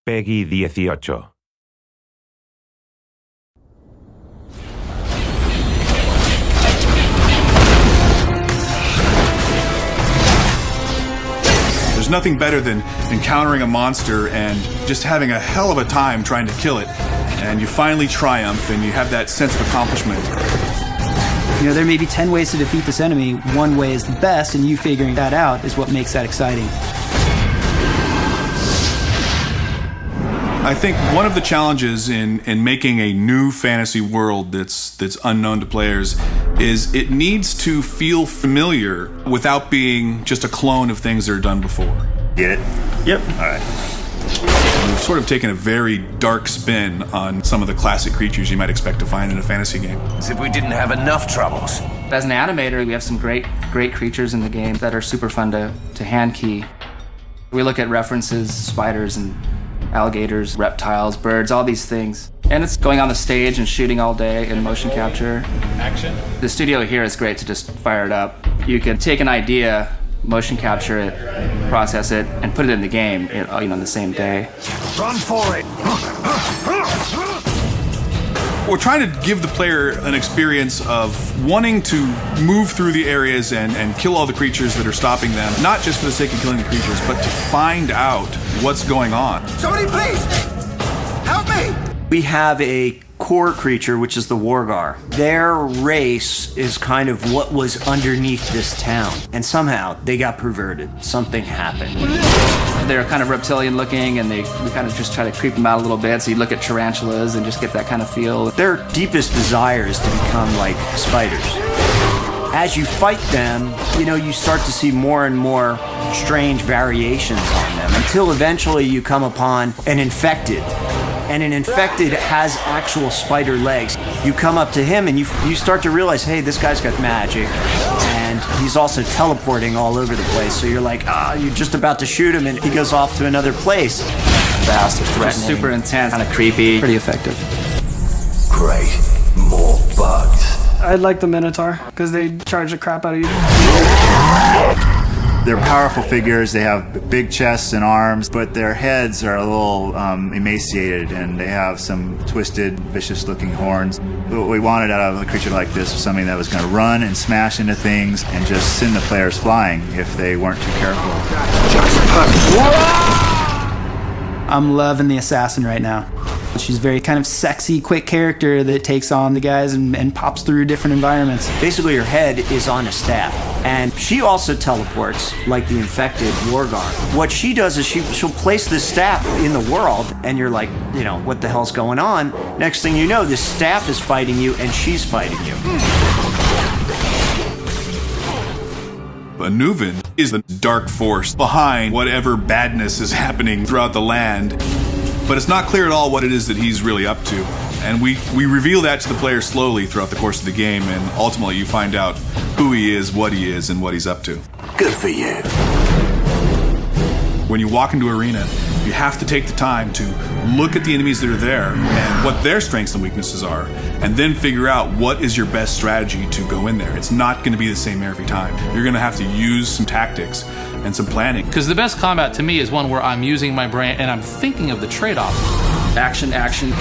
Peggy 18. There's nothing better than encountering a monster and just having a hell of a time trying to kill it. And you finally triumph and you have that sense of accomplishment. You know, there may be 10 ways to defeat this enemy. One way is the best, and you figuring that out is what makes that exciting. I think one of the challenges in making a new fantasy world that's unknown to players is it needs to feel familiar without being just a clone of things that are done before. Get it? Yep. All right. We've sort of taken a very dark spin on some of the classic creatures you might expect to find in a fantasy game. As if we didn't have enough troubles. As an animator, we have some great creatures in the game that are super fun to hand key. We look at references, spiders and alligators, reptiles, birds, all these things. And it's going on the stage and shooting all day in motion capture. Action. The studio here is great to just fire it up. You could take an idea, motion capture it, process it, and put it in the game, the same day. Run for it! We're trying to give the player an experience of wanting to move through the areas and kill all the creatures that are stopping them, not just for the sake of killing the creatures, but to find out what's going on. Somebody please! Help me! We have a core creature, which is the Wargar. Their race is kind of what was underneath this town. And somehow they got perverted. Something happened. They're kind of reptilian looking, and we kind of just try to creep them out a little bit, so you look at tarantulas and just get that kind of feel. Their deepest desire is to become like spiders. As you fight them, you start to see more and more strange variations on them, until eventually you come upon an infected. And an infected has actual spider legs. You come up to him and you start to realize, hey, this guy's got magic. And he's also teleporting all over the place. So you're like, you're just about to shoot him and he goes off to another place. Fast, threatening, super intense, kind of creepy, pretty effective. Great. More bugs. I like the Minotaur, because they charge the crap out of you. They're powerful figures. They have big chests and arms, but their heads are a little emaciated, and they have some twisted, vicious-looking horns. What we wanted out of a creature like this was something that was going to run and smash into things and just send the players flying if they weren't too careful. I'm loving the assassin right now. She's a very kind of sexy, quick character that takes on the guys and pops through different environments. Basically, her head is on a staff, and she also teleports like the infected Wargar. What she does is she'll place this staff in the world, and you're like, what the hell's going on? Next thing you know, this staff is fighting you, and she's fighting you. Anuvin is the dark force behind whatever badness is happening throughout the land. But it's not clear at all what it is that he's really up to. And we reveal that to the player slowly throughout the course of the game, and ultimately you find out who he is, and what he's up to. Good for you. When you walk into an arena, you have to take the time to look at the enemies that are there and what their strengths and weaknesses are, and then figure out what is your best strategy to go in there. It's not going to be the same every time. You're going to have to use some tactics and some planning. Because the best combat to me is one where I'm using my brain and I'm thinking of the trade-offs. Action,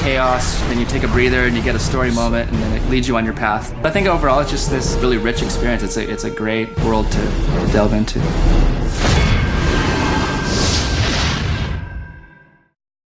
chaos, then you take a breather and you get a story moment, and then it leads you on your path. I think overall it's just this really rich experience. It's a great world to delve into.